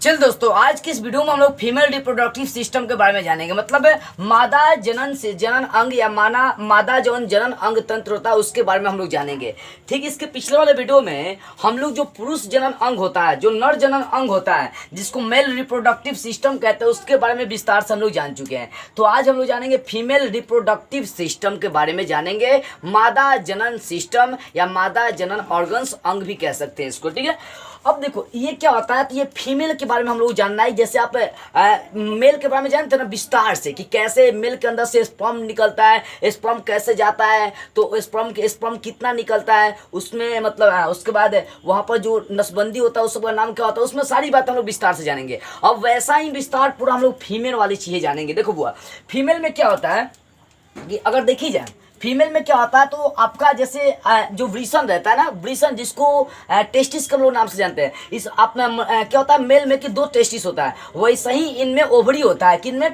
चल दोस्तों, आज की इस वीडियो में हम लोग फीमेल रिप्रोडक्टिव सिस्टम के बारे में जानेंगे। मतलब मादा जनन से जनन अंग या मादा जौन जनन अंग तंत्र होता है उसके बारे में हम लोग जानेंगे। ठीक, इसके पिछले वाले वीडियो में हम लोग जो पुरुष जनन अंग होता है, जो नर जनन अंग होता है, जिसको मेल रिप्रोडक्टिव सिस्टम कहते हैं, उसके बारे में विस्तार से हम लोग जान चुके हैं। तो आज हम लोग जानेंगे फीमेल रिप्रोडक्टिव सिस्टम के बारे में जानेंगे, मादा जनन सिस्टम या मादा जनन ऑर्गन्स अंग भी कह सकते हैं इसको। ठीक है, अब देखो ये क्या होता है, तो ये फीमेल के बारे में हम लोग जानना है। जैसे आप मेल के बारे में जानते हैं ना विस्तार से, कि कैसे मेल के अंदर से स्पर्म निकलता है, स्पर्म कैसे जाता है, तो स्पर्म कितना निकलता है उसमें, मतलब उसके बाद वहाँ पर जो नसबंदी होता है उस सबका नाम क्या होता है, उसमें सारी बातें हम लोग विस्तार से जानेंगे। अब वैसा ही विस्तार पूरा हम लोग फीमेल वाली चीज़ें जानेंगे। देखो बुआ, फीमेल में क्या होता है कि अगर देखी जाए फीमेल में क्या होता है, तो आपका जैसे जो वृषण रहता है ना, वृषण जिसको टेस्टिस के हम लोग नाम से जानते हैं, इस आप में क्या होता है मेल में कि 2 टेस्टिस होता है, वैसे ही इनमें ओवरी होता है। किनमें?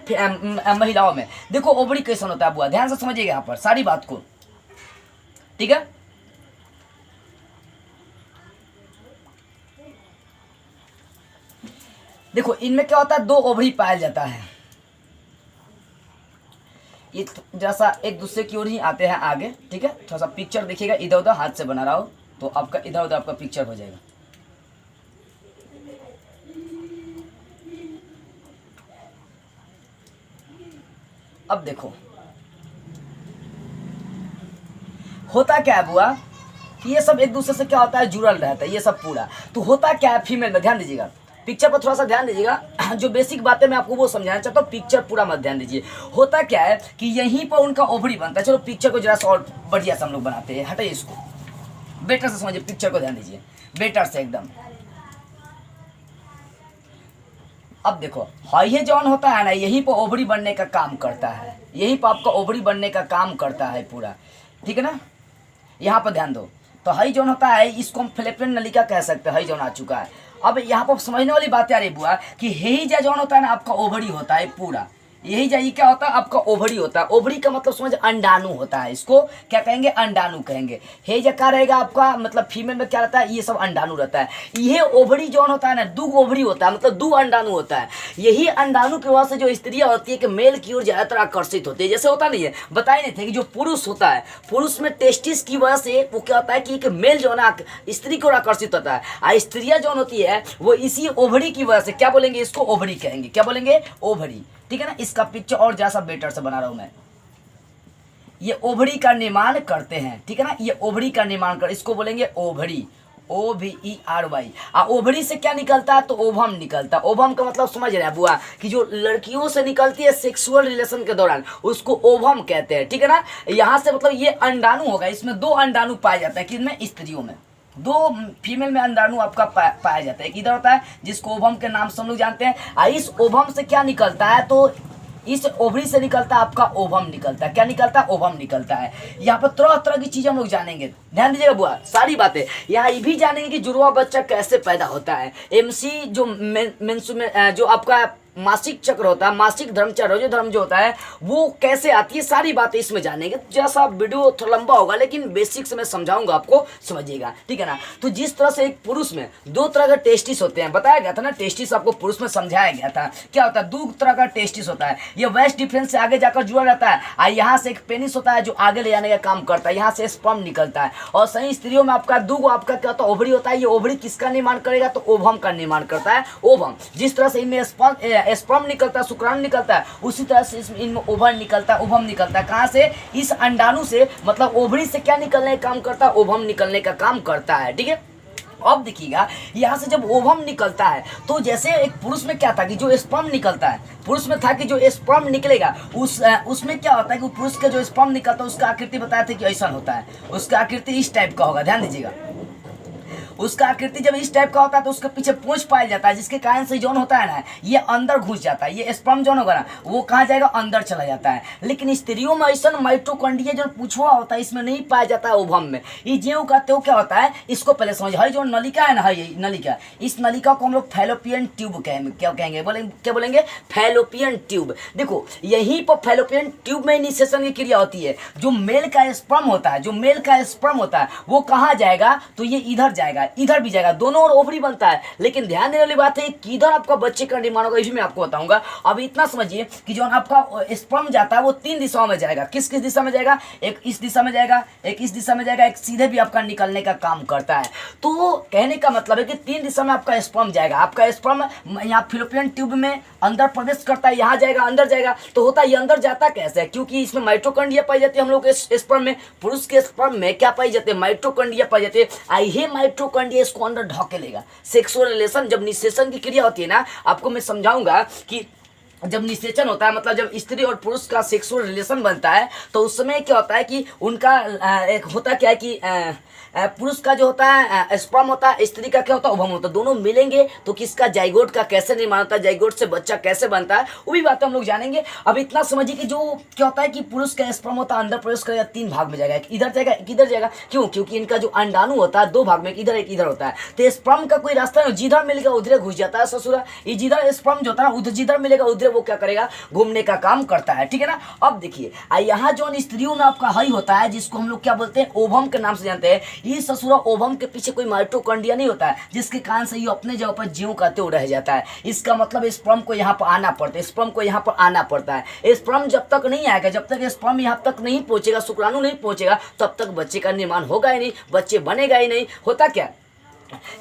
महिलाओं में। देखो ओवरी कैसा होता है बुआ, ध्यान से समझिएगा यहाँ पर सारी बात को। ठीक है, देखो इनमें क्या होता है, 2 ओवरी पाया जाता है। ये जैसा एक दूसरे की ओर ही आते हैं आगे। ठीक है, थोड़ा सा पिक्चर देखिएगा, इधर उधर हाथ से बना रहा हो तो आपका इधर उधर आपका पिक्चर हो जाएगा। अब देखो होता क्या है बुआ, कि ये सब एक दूसरे से क्या होता है, जुड़ल रहता है ये सब पूरा। तो होता क्या है फीमेल में, ध्यान दीजिएगा पिक्चर पर, थोड़ा सा ध्यान दीजिएगा। जो बेसिक बातें मैं आपको वो समझाना चाहता हूँ, पिक्चर पूरा मत ध्यान दीजिए। होता क्या है कि यहीं पर उनका ओवरी बनता है। चलो पिक्चर को जरा सा और बढ़िया से हम लोग बनाते हैं, हटाइए इसको, बेटर से समझिए, पिक्चर को ध्यान दीजिए बेटर से एकदम। अब देखो हाँ, ये जौन होता है ना, यहीं पर ओवरी बनने का काम करता है, यहीं पर आपका ओवरी बनने का काम करता है पूरा। ठीक है ना, यहाँ पर ध्यान दो। तो हई जौन होता है इसको हम फ्लैपेन नलिका कह सकते हैं, हई जौन आ चुका है। अब यहाँ पर समझने वाली बात आ रही बुआ, कि यही जौन होता है ना आपका ओवरी होता है पूरा, यही जाइए क्या होता है आपका ओवरी होता है। ओवरी का मतलब समझ अंडाणु होता है, इसको क्या कहेंगे, अंडाणु कहेंगे। हे क्या रहेगा आपका, मतलब फीमेल में क्या रहता है, ये सब अंडाणु रहता है। ये ओवरी जौन होता है ना, 2 ओवरी होता है, मतलब 2 अंडाणु होता है। यही अंडाणु की वजह से जो स्त्रियां होती है कि मेल की ओर ज्यादातर आकर्षित होती है। जैसे होता नहीं है, बताए नहीं थे कि जो पुरुष होता है, पुरुष में टेस्टिस की वजह से वो क्या होता है कि एक मेल जो है ना स्त्री की ओर आकर्षित होता है, और स्त्रियां जौन होती है वो इसी ओवरी की वजह से क्या बोलेंगे, इसको ओवरी कहेंगे। क्या बोलेंगे, ओवरी। ठीक है ना, इसका पिक्चर और जैसा बेटर से बना रहा हूं मैं। ये ओवरी का निर्माण करते हैं। ठीक है ना, ये ओवरी का निर्माण कर, इसको बोलेंगे ओवरी, OVERY। ओवरी से क्या निकलता है, तो ओवम निकलता है। ओवम का मतलब समझ रहे हैं बुआ, कि जो लड़कियों से निकलती है सेक्सुअल रिलेशन के दौरान, उसको ओवम कहते हैं। ठीक है ना, यहाँ से मतलब ये अंडाणु होगा, इसमें 2 अंडाणु पाए जाते हैं। किसमें, स्त्रियों में 2 फीमेल में अंडाणु आपका पाया जाता है। इधर होता है जिसको ओवम के नाम से हम लोग जानते हैं। इस ओवम से क्या निकलता है, तो इस ओवरी से निकलता है आपका ओवम निकलता है। क्या निकलता है, ओवम निकलता है। यहाँ पर तरह तरह की चीजें हम लोग जानेंगे, ध्यान दीजिएगा बुआ सारी बातें। यहाँ ये भी जानेंगे कि जुड़वा बच्चा कैसे पैदा होता है। MC जो मेंसु में जो आपका मासिक चक्र होता है, मासिक धर्मचक्र जो धर्म जो होता है वो कैसे आती है, सारी बातें इसमें जानेंगे। जैसा वीडियो थोड़ा लंबा होगा लेकिन बेसिक से मैं समझाऊंगा, आपको समझिएगा। ठीक है ना, तो जिस तरह से एक पुरुष में 2 तरह का टेस्टिस होते हैं, बताया गया था ना, टेस्टिस आपको पुरुष में समझाया गया था। क्या होता है, 2 तरह का टेस्टिस होता है। ये वेस्ट डिफरेंस से आगे जाकर जुड़ा रहता है, और यहाँ से एक पेनिस होता है जो आगे ले जाने का काम करता है, यहाँ से स्पर्म निकलता है। और सही स्त्रियों में आपका 2 आपका क्या होता है, ओवरी होता है। ये ओवरी किसका निर्माण करेगा, तो ओवम का निर्माण करता है। ओवम जिस तरह से इनमें स्पर्म निकलता है, शुक्राणु निकलता है, उसी तरह से इनमें ओवम निकलता है, ओवम निकलता है। कहाँ से, इस अंडाणु से, मतलब ओवरी से क्या निकलने का काम करता है, ओवम निकलने का काम करता है। ठीक है, अब देखिएगा यहाँ से जब ओवम निकलता है, तो जैसे एक पुरुष में क्या था कि जो स्पर्म निकलता है, पुरुष में था कि जो स्पर्म निकलेगा उसमें क्या होता है कि पुरुष का जो स्पर्म निकलता है उसका आकृति बताया था कि ऐसा होता है, उसका आकृति इस टाइप का होगा। ध्यान दीजिएगा, उसका आकृति जब इस टाइप का होता है तो उसके पीछे पूंछ पाया जाता है, जिसके कारण से जौन होता है ना ये अंदर घुस जाता है। ये स्पर्म जौन होगा ना वो कहाँ जाएगा, अंदर चला जाता है। लेकिन स्त्रियों में ऐसा माइटोकॉन्ड्रिया जो पूछवा होता है इसमें नहीं पाया जाता है ओवम में। ये ज्यों का त्यों क्या होता है, इसको पहले समझ। है जो नलिका है ना, है नलिका, इस नलिका को हम लोग फैलोपियन ट्यूब कहेंगे। क्या कहेंगे, क्या बोलेंगे, फैलोपियन ट्यूब। देखो यहीं पर फैलोपियन ट्यूब में निषेचन की क्रिया होती है। जो मेल का स्पर्म होता है, जो मेल का स्पर्म होता है वो कहाँ जाएगा, तो ये इधर जाएगा, है, इधर भी जाएगा, दोनों ओर ओवरी बनता है। लेकिन ध्यान देने वाली बात है किधर आपका बच्चे का निर्माण होगा, ये भी मैं आपको बताऊंगा। अब इतना समझिए कि जो आपका स्पर्म जाता है वो 3 दिशाओं में जाएगा। किस किस दिशा में जाएगा? एक इस दिशा में जाएगा, एक इस दिशा में जाएगा, एक सीधे भी आपका निकलने का काम करता है। तो कहने का मतलब है कि 3 दिशा में आपका स्पर्म जाएगा। आपका स्पर्म यहाँ फिलोपियन ट्यूब में अंदर प्रवेश करता है, यहाँ जाएगा, अंदर जाएगा। तो होता है ये अंदर जाता कैसे है? क्योंकि इसमें माइटोकॉन्ड्रिया पाई जाती है हम लोग के स्पर्म में। पुरुष के स्पर्म में क्या पाई जाती है? माइटोकॉन्ड्रिया पाई जाती है। आई माइटोकॉन्ड्रिया इसको अंदर ढकेलेगा। सेक्सुअल रिलेशन जब निषेचन की क्रिया होती है ना, आपको मैं समझाऊंगा कि जब निषेचन होता है मतलब जब स्त्री और पुरुष का सेक्सुअल रिलेशन बनता है तो उस समय क्या होता है कि उनका एक होता क्या है कि पुरुष का जो होता है स्पर्म होता है, स्त्री का क्या होता है? ओवम होता है। दोनों मिलेंगे तो किसका जाइगोट का कैसे निर्माण होता है, जाइगोट से बच्चा कैसे बनता है, वो भी बातें हम लोग जानेंगे। अब इतना समझिए कि जो क्या होता है कि पुरुष का स्पर्म होता है अंदर प्रवेश करेगा, 3 भाग में जाएगा, एक इधर जाएगा, एक इधर जाएगा। क्यों? क्योंकि इनका जो अंडाणु होता है 2 भाग में, एक इधर होता है। तो स्पर्म का कोई रास्ता नहीं, जिधर मिलेगा उधर घुस जाता है ससुरा। ये जिधर स्पर्म जो होता है उधर जिधर मिलेगा उधर वो क्या करेगा? घूमने का काम करता है। ठीक है ना? अब देखिए यहाँ जो स्त्रियों में आपका हई होता है जिसको हम लोग क्या बोलते हैं? ओवम के नाम से जानते हैं। ये ससुरा ओवम के पीछे कोई माइटोकॉन्ड्रिया नहीं होता है जिसके कारण से ये अपने जगह पर ज्यों का त्यों रह जाता है। इसका मतलब स्पर्म को यहाँ पर आना पड़ता है, स्पर्म को यहाँ पर आना पड़ता है। स्पर्म जब तक नहीं आएगा, जब तक स्पर्म यहाँ तक नहीं पहुंचेगा, शुक्राणु नहीं पहुंचेगा, तब तक बच्चे का निर्माण होगा ही नहीं, बच्चे बनेगा ही नहीं। होता क्या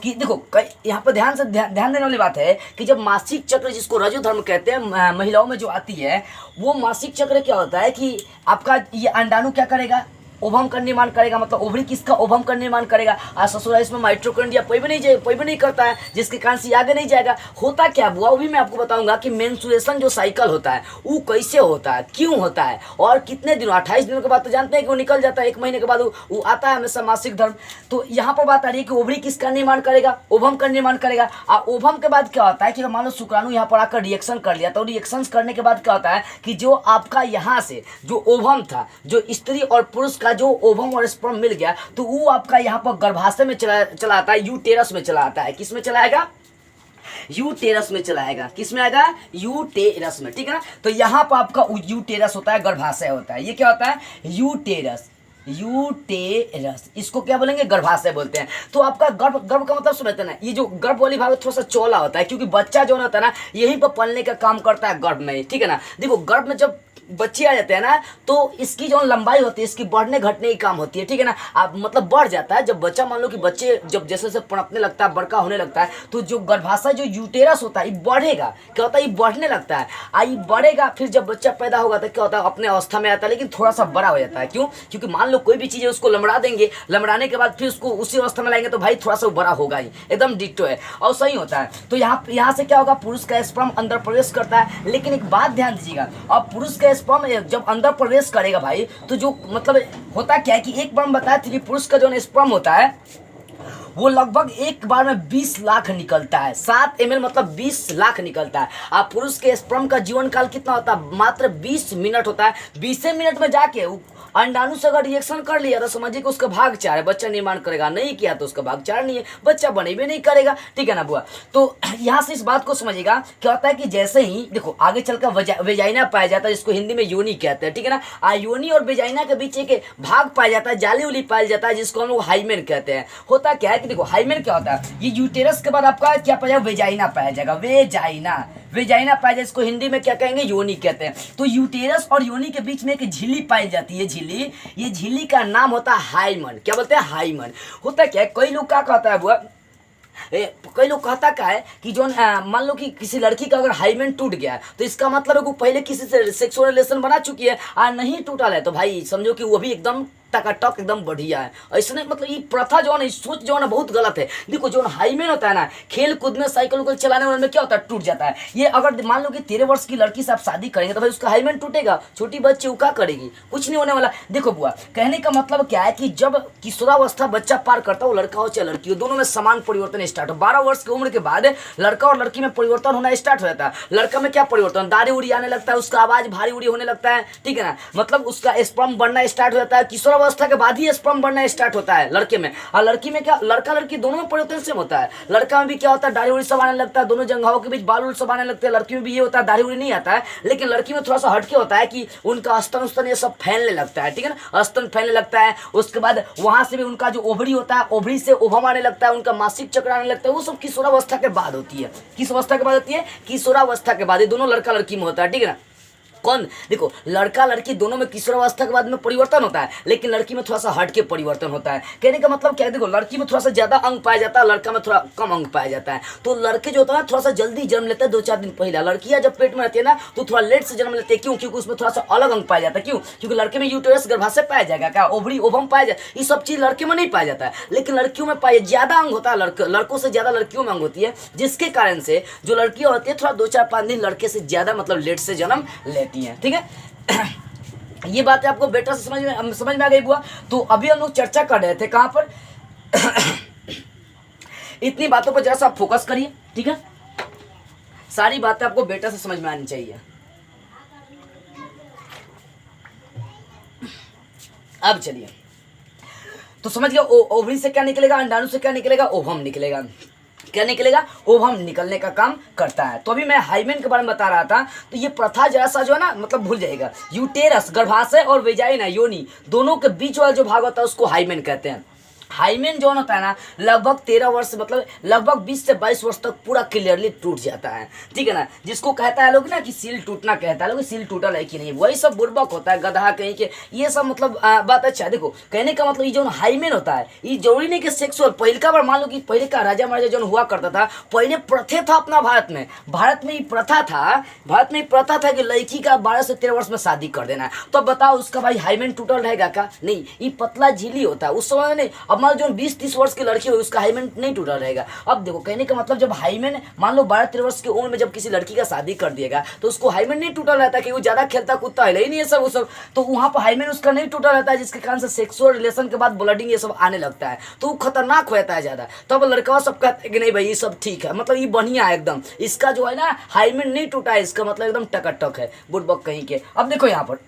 कि देखो यहाँ पर ध्यान देने वाली बात है कि जब मासिक चक्र जिसको रजो धर्म कहते हैं महिलाओं में जो आती है, वो मासिक चक्र क्या होता है कि आपका ये अंडाणु क्या करेगा? ओवम का निर्माण करेगा। मतलब ओवरी किसका? ओवम का निर्माण करेगा। और ससुरा इसमें माइटोकॉन्ड्रिया कोई भी नहीं करता है, जिसके कारण से आगे नहीं जाएगा। होता क्या बुआ वो भी मैं आपको बताऊंगा कि मेंस्ट्रुएशन जो साइकिल होता है वो कैसे होता है, क्यों होता है और कितने दिनों, 28 दिनों के बाद तो जानते हैं कि वो निकल जाता है, 1 महीने के बाद वो आता है हमेशा मासिक धर्म। तो यहाँ पर बात आ रही है कि ओवरी किसका निर्माण करेगा? ओवम का निर्माण करेगा। और ओवम के बाद क्या होता है कि मान लो शुक्राणु यहाँ पर आकर रिएक्शन कर लिया, तो रिएक्शन करने के बाद क्या होता है कि जो आपका यहाँ से जो ओवम था, जो स्त्री और पुरुष का जो ओवम और स्पर्म मिल गया, तो वो आपका यहाँ पर गर्भाशय में चला आता है, यूटेरस में चला आता है। किस में चलाएगा? यूटेरस में चलाएगा। किस में आएगा? यूटेरस में। ठीक है ना? तो यहाँ पर आपका यूटेरस होता है, गर्भाशय होता है। ये क्या होता है? यूटेरस। यूटेरस इसको क्या बोलेंगे? गर्भाशय बोलते हैं। तो आपका गर्भ का मतलब समझते हैं ना, ये जो गर्भ वाली भाग थोड़ा सा चौला होता है क्योंकि बच्चा जो होता है ना यहीं पर पलने का काम करता है गर्भ में। ठीक है ना? देखो गर्भ में जब बच्चे आ जाते हैं ना तो इसकी जो लंबाई होती है इसकी बढ़ने घटने की काम होती है। ठीक है ना? आप मतलब बढ़ जाता है जब बच्चा, मान लो कि बच्चे जब जैसे जैसे पनपने लगता है, बड़का होने लगता है, तो जो गर्भाशय जो यूटेरस होता है ये बढ़ेगा। क्या होता है? ये बढ़ने लगता है, ये बढ़ेगा। फिर जब बच्चा पैदा होगा तो क्या होता है? अपने अवस्था में आता है लेकिन थोड़ा सा बड़ा हो जाता है। क्यों? क्योंकि मान लो कोई भी चीज़ है उसको लमड़ा देंगे, लमड़ाने के बाद फिर उसको उसी अवस्था में लाएंगे तो भाई थोड़ा सा बड़ा होगा ही, एकदम डिट्टो है और सही होता है। तो यहाँ से क्या होगा? पुरुष का स्पर्म अंदर प्रवेश करता है। लेकिन एक बात ध्यान दीजिएगा, अब पुरुष का स्पर्म जब अंदर प्रवेश करेगा भाई तो जो मतलब होता क्या है कि एक बार बताया था कि पुरुष का जो स्पर्म होता है वो लगभग एक बार में 20 लाख निकलता है। 7 ml मतलब 20 लाख निकलता है। आप पुरुष के स्पर्म का जीवन काल कितना होता है? मात्र 20 मिनट होता है। 20 मिनट में जाके अंडाणु से अगर रिएक्शन कर लिया तो समझिए कि उसका भाग 4 है, बच्चा निर्माण करेगा। नहीं किया तो उसका भाग 4 नहीं है, बच्चा बने भी नहीं करेगा। ठीक है ना बुआ? तो यहाँ से इस बात को समझिएगा क्या होता है कि जैसे ही देखो आगे चलकर वेजाइना पाया जाता है जिसको हिंदी में योनि कहते हैं। ठीक है ना? योनि और वेजाइना के बीच एक भाग पाया जाता है, जाली उली पाया जाता है जिसको हम लोग हाइमेन कहते हैं। होता क्या है कि देखो हाइमेन क्या होता है? ये यूटेरस के बाद आपका क्या पाया जाएगा? वेजाइना पाया जाएगा। वेजाइना पाया जाए, इसको हिंदी में क्या कहेंगे? योनि कहते हैं। तो यूटेरस और योनि के बीच में एक झिल्ली पाई जाती है। ये झिल्ली का नाम होता है हाइमन। क्या बोलते हैं? हाइमन। होता क्या है, कई लोग क्या कहता है बुआ, कई लोग कहता क्या है कि जो मान लो कि किसी लड़की का अगर हाइमेन टूट गया तो इसका मतलब है वो पहले किसी से सेक्सुअल रिलेशन बना चुकी है और नहीं टूटा है, तो भाई समझो कि वो भी एकदम टकाटक एकदम बढ़िया है। ऐसा नहीं, मतलब ये प्रथा जो है, सोच जो है ना बहुत गलत है। देखो जो हाइमेन होता है ना, खेल कूद में साइकिल उइकिल चलाने वाले में क्या होता है? टूट जाता है। ये अगर मान लो कि 13 वर्ष की लड़की से आप शादी करेंगे तो भाई उसका हाइमेन टूटेगा, छोटी बच्ची वो क्या करेगी? कुछ नहीं होने वाला। देखो बुआ कहने का मतलब क्या है कि जब किशोरावस्था बच्चा पार करता है, वो लड़का हो चाहे लड़की हो, दोनों में समान परिवर्तन स्टार्ट हो। 12 वर्ष की उम्र के बाद लड़का और लड़की में परिवर्तन होना स्टार्ट हो जाता है। लड़का में क्या परिवर्तन? दाढ़ी उड़ी आने लगता है, उसका आवाज भारी उड़ी होने लगता है। ठीक है ना? मतलब उसका स्पर्म बढ़ना स्टार्ट हो जाता है। किशोरावस्था किशोरावस्था के बाद ही स्पर्म बनना स्टार्ट होता है लड़के में। और लड़की में क्या, लड़का लड़की दोनों में परिवर्तन सेम होता है। लड़का में भी क्या होता है, दाढ़ी उड़ी सब आने लगता है, दोनों जंघाओं के बीच बाल उल सब आने लगते हैं। लड़की में भी ये होता है, दाढ़ी उड़ी नहीं आता है। लेकिन लड़की में थोड़ा सा हटके होता है कि उनका स्तन उस्तन ये सब फैलने लगता है, ठीक है ना, स्तन फैलने लगता है। उसके बाद वहां से भी उनका जो ओवरी होता है, ओवरी से ओवम आने लगता है, उनका मासिक चक्र आने लगता है। वो सब किशोरावस्था के बाद होती है। किस अवस्था के बाद होती है? किशोरावस्था के बाद। ये दोनों लड़का लड़की में होता है, ठीक है ना। कौन, देखो लड़का लड़की दोनों में किशोरावस्था के बाद में परिवर्तन होता है, लेकिन लड़की में थोड़ा सा हट के परिवर्तन होता है। कहने का मतलब क्या है, देखो लड़की में थोड़ा सा ज्यादा अंग पाया जाता है, लड़का में थोड़ा कम अंग पाया जाता है। तो लड़के जो होता है थोड़ा सा जल्दी जन्म लेते हैं, 2-4 दिन पहले। लड़कियां जब पेट में रहती है ना तो थोड़ा लेट से जन्म लेते हैं। क्यों? क्योंकि उसमें थोड़ा सा अलग अंग पाया जाता है। क्यों? क्योंकि लड़के में यूटेरस गर्भाशय पाया जाएगा, क्या ओवरी ओवम पाया जाए, ये सब चीज लड़के में नहीं पाया जाता है, लेकिन लड़कियों में पाया ज्यादा अंग होता है। लड़कों से ज्यादा लड़कियों में अंग होती है, जिसके कारण से जो लड़कियां होती है थोड़ा 2-4-5 दिन लड़के से ज्यादा मतलब लेट से जन्म लेती हैं, ठीक है। ये बात है आपको बेटा से समझ में आ गई बुआ। तो अभी हम लोग चर्चा कर रहे थे कहां पर इतनी बातों पर जरा सा आप फोकस करिए, ठीक है। सारी बातें आपको बेटा से समझ में आनी चाहिए। अब चलिए, तो समझ गया ओवरी से क्या निकलेगा, अंडाणु से क्या निकलेगा, ओवम निकलेगा। क्या निकलेगा? ओवम निकलने का काम करता है। तो अभी मैं हाइमेन के बारे में बता रहा था। तो ये प्रथा जरा सा जो है ना मतलब भूल जाएगा। यूटेरस गर्भाशय और वेजाइना योनि दोनों के बीच वाला जो भाग होता है उसको हाइमेन कहते हैं। हाइमेन जो होता है ना लगभग 13 वर्ष मतलब लगभग 20 से 22 वर्ष तक पूरा क्लियरली टूट जाता है, ठीक है ना। जिसको कहता है लोग ना कि सील टूटना कहता है लोग, सील टूटा है कि नहीं, वही सब बुर्बक होता है, गधा कहीं के, ये सब मतलब बात अच्छा है। देखो कहने का मतलब ये जो हाइमेन होता है ये जरूरी नहीं कि सेक्सुअल। पहले का बार मान लो कि पहले का राजा महाराजा जो हुआ करता था, पहले प्रथे था अपना भारत में ये प्रथा था, भारत में ये प्रथा था कि लड़की का 12 से 13 वर्ष में शादी कर देना है। तो अब बताओ उसका भाई हाइमेन टूटल रहेगा क्या? नहीं, ये पतला झिल्ली होता है उस समय। नहीं, अब मान लो जो 20-30 वर्ष की लड़की हो उसका हाइमेन नहीं टूटा रहेगा। अब देखो कहने का मतलब जब हाइमेन मान लो 12-13 वर्ष की उम्र में जब किसी लड़की का शादी कर दिएगा तो उसको हाइमेन नहीं टूटा रहता कि वो ज्यादा खेलता कूदता है नहीं है सब वो सब, तो वहां पर हाइमेन उसका नहीं टूटा रहता है, जिसके कारण से सेक्सुअल रिलेशन के बाद ब्लडिंग ये सब आने लगता है, तो वो खतरनाक हो जाता है ज्यादा। तो अब लड़का सब कहते हैं कि नहीं भाई ये सब ठीक है, मतलब ये बढ़िया है एकदम, इसका जो है ना हाइमेन नहीं टूटा है, इसका मतलब एकदम टकटक है, बुड़बक कहीं के। अब देखो यहाँ पर